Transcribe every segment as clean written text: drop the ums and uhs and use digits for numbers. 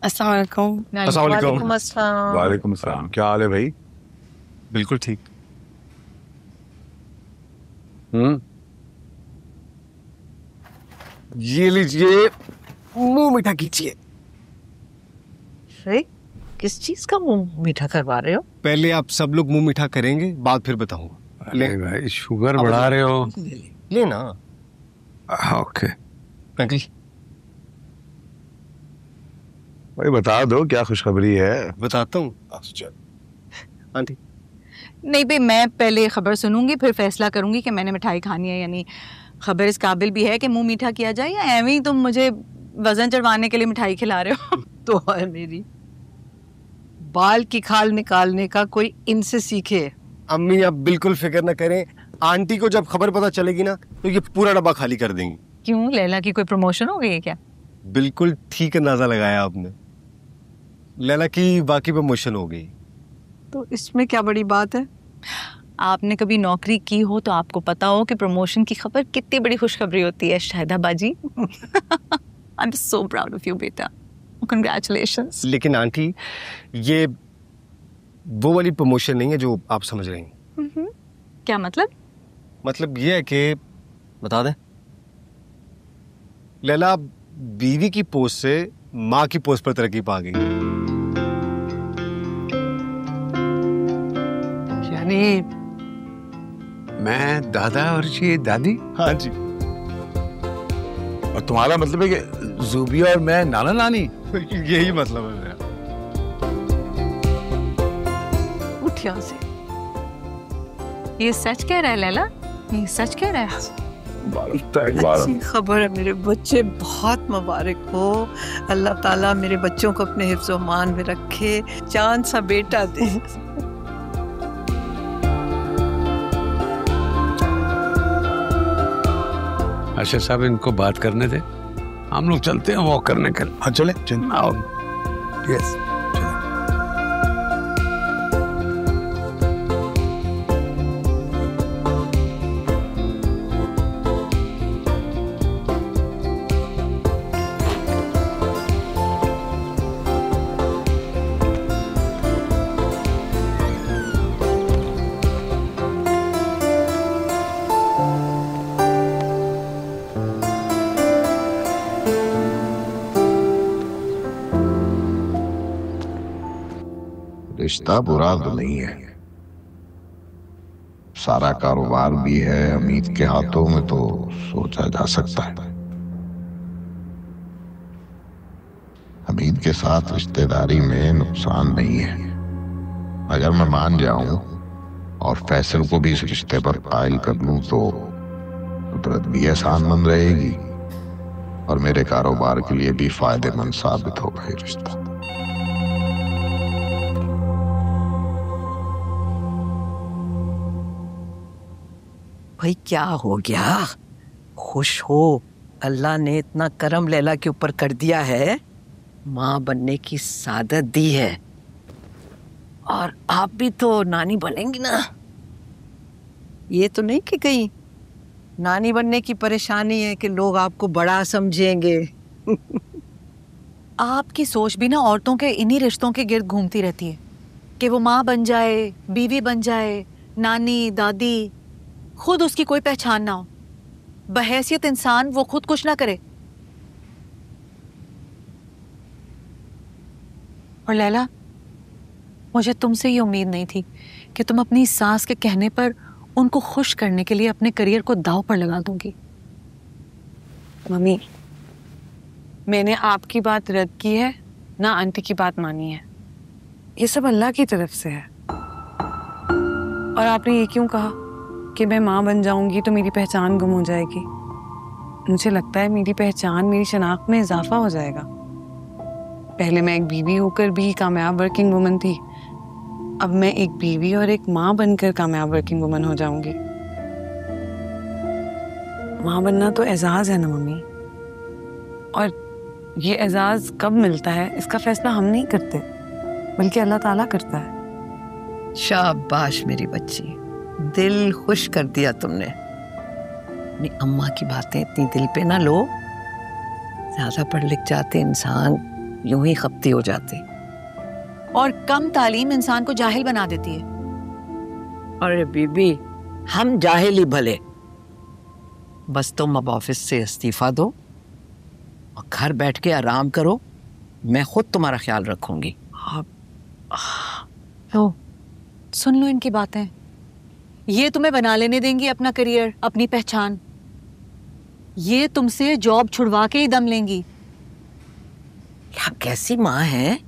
अस्सलाम वालेकुम। वालेकुम अस्सलाम। वालेकुम अस्सलाम। क्या हाल है भाई? बिल्कुल ठीक। ये लीजिए, मुंह मीठा कीजिए। किस चीज का मुंह मीठा करवा रहे हो? पहले आप सब लोग मुंह मीठा करेंगे, बाद फिर बताऊंगा। अरे भाई शुगर बढ़ा रहे हो। ले ना। ओके अंकल भाई बता दो क्या खुशखबरी है। बताता हूँ। आंटी नहीं भाई, मैं पहले खबर सुनूंगी फिर फैसला करूंगी कि मैंने मिठाई खानी है या नहीं। खबर इस काबिल भी है कि मुंह मीठा किया जाए या एवं ही तुम मुझे वजन चढ़वाने के लिए मिठाई खिला रहे हो? तो है मेरी बाल की खाल निकालने का कोई इनसे सीखे। अम्मी आप बिल्कुल फिक्र न करें, आंटी को जब खबर पता चलेगी ना तो ये पूरा डब्बा खाली कर देंगी। क्यों, लैला की कोई प्रमोशन हो गई है क्या? बिल्कुल ठीक अंदाजा लगाया आपने, लैला की वाकई प्रमोशन हो गई। तो इसमें क्या बड़ी बात है? आपने कभी नौकरी की हो तो आपको पता हो कि प्रमोशन की खबर कितनी बड़ी खुशखबरी होती है शाहिदा बाजी। I am so proud of you बेटा, कंग्रेचुलेशंस। लेकिन आंटी ये वो वाली प्रमोशन नहीं है जो आप समझ रही हैं। क्या मतलब? मतलब ये है कि बता दें, लैला बीवी की पोस्ट से माँ की पोस्ट पर तरक्की पा गई। यानी मैं दादा और ये दादी। हाँ जी। और तुम्हारा मतलब है कि जूबिया और मैं नाना नानी? यही मतलब है मेरा। उठ यहाँ से। ये सच कह रहा है लैला? ये सच कह रहा है? अच्छी खबर है मेरे बच्चे, बहुत मुबारक हो। अल्लाह ताला मेरे बच्चों को अपने हिफ्ज़ व मान में रखे, चांद सा बेटा दे। अच्छा साहब इनको बात करने दे, हम लोग चलते हैं वॉक करने के लिए। हाँ चले आओ। यस रिश्ता बुरा तो नहीं है, सारा कारोबार भी है हमीद के हाथों में तो सोचा जा सकता है। हमीद के साथ रिश्तेदारी में नुकसान नहीं है। अगर मैं मान जाऊं और फैसल को भी इस रिश्ते पर कायल कर लूं तो फितरत भी एहसानमंद रहेगी और मेरे कारोबार के लिए भी फायदेमंद साबित होगा ये रिश्ता। भाई क्या हो गया? खुश हो, अल्लाह ने इतना करम लैला के ऊपर कर दिया है, माँ बनने की सादत दी है। और आप भी तो नानी बनेंगी ना। ये तो नहीं कि कहीं नानी बनने की परेशानी है कि लोग आपको बड़ा समझेंगे। आपकी सोच भी ना औरतों के इन्हीं रिश्तों के गिर्द घूमती रहती है कि वो माँ बन जाए, बीवी बन जाए, नानी दादी, खुद उसकी कोई पहचान ना हो, बहैसियत इंसान वो खुद कुछ ना करे। और लैला, मुझे तुमसे ये उम्मीद नहीं थी कि तुम अपनी सास के कहने पर उनको खुश करने के लिए अपने करियर को दांव पर लगा दोगी। मम्मी, मैंने आपकी बात रद्द की है ना आंटी की बात मानी है। ये सब अल्लाह की तरफ से है। और आपने ये क्यों कहा कि मैं माँ बन जाऊंगी तो मेरी पहचान गुम हो जाएगी? मुझे लगता है मेरी पहचान, मेरी शनाख्त में इजाफा हो जाएगा। पहले मैं एक बीवी होकर भी कामयाब वर्किंग वुमन थी, अब मैं एक बीवी और एक माँ बनकर कामयाब वर्किंग वुमन हो जाऊंगी। माँ बनना तो एजाज है ना मम्मी, और ये एजाज कब मिलता है इसका फैसला हम नहीं करते, बल्कि अल्लाह ताला करता है। शाबाश मेरी बच्ची, दिल खुश कर दिया तुमने। अपनी अम्मा की बातें इतनी दिल पे ना लो। ज्यादा पढ़ लिख जाते इंसान यूं ही खपती हो जाती। और कम तालीम इंसान को जाहिल बना देती है। अरे बीबी, हम जाहिल ही भले। बस तुम अब ऑफिस से इस्तीफा दो और घर बैठ के आराम करो, मैं खुद तुम्हारा ख्याल रखूंगी। लो, सुन लो इनकी बातें। ये तुम्हें बना लेने देंगी अपना करियर, अपनी पहचान। ये तुमसे जॉब छुड़वा के ही दम लेंगी। क्या कैसी माँ है,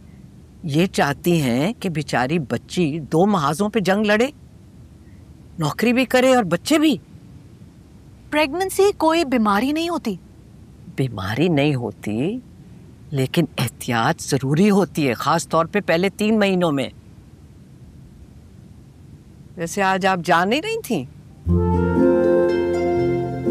ये चाहती हैं कि बेचारी बच्ची 2 महाजों पे जंग लड़े, नौकरी भी करे और बच्चे भी। प्रेगनेंसी कोई बीमारी नहीं होती। बीमारी नहीं होती, लेकिन एहतियात जरूरी होती है, खास तौर पे पहले 3 महीनों में। जैसे आज आप जा नहीं रही थी,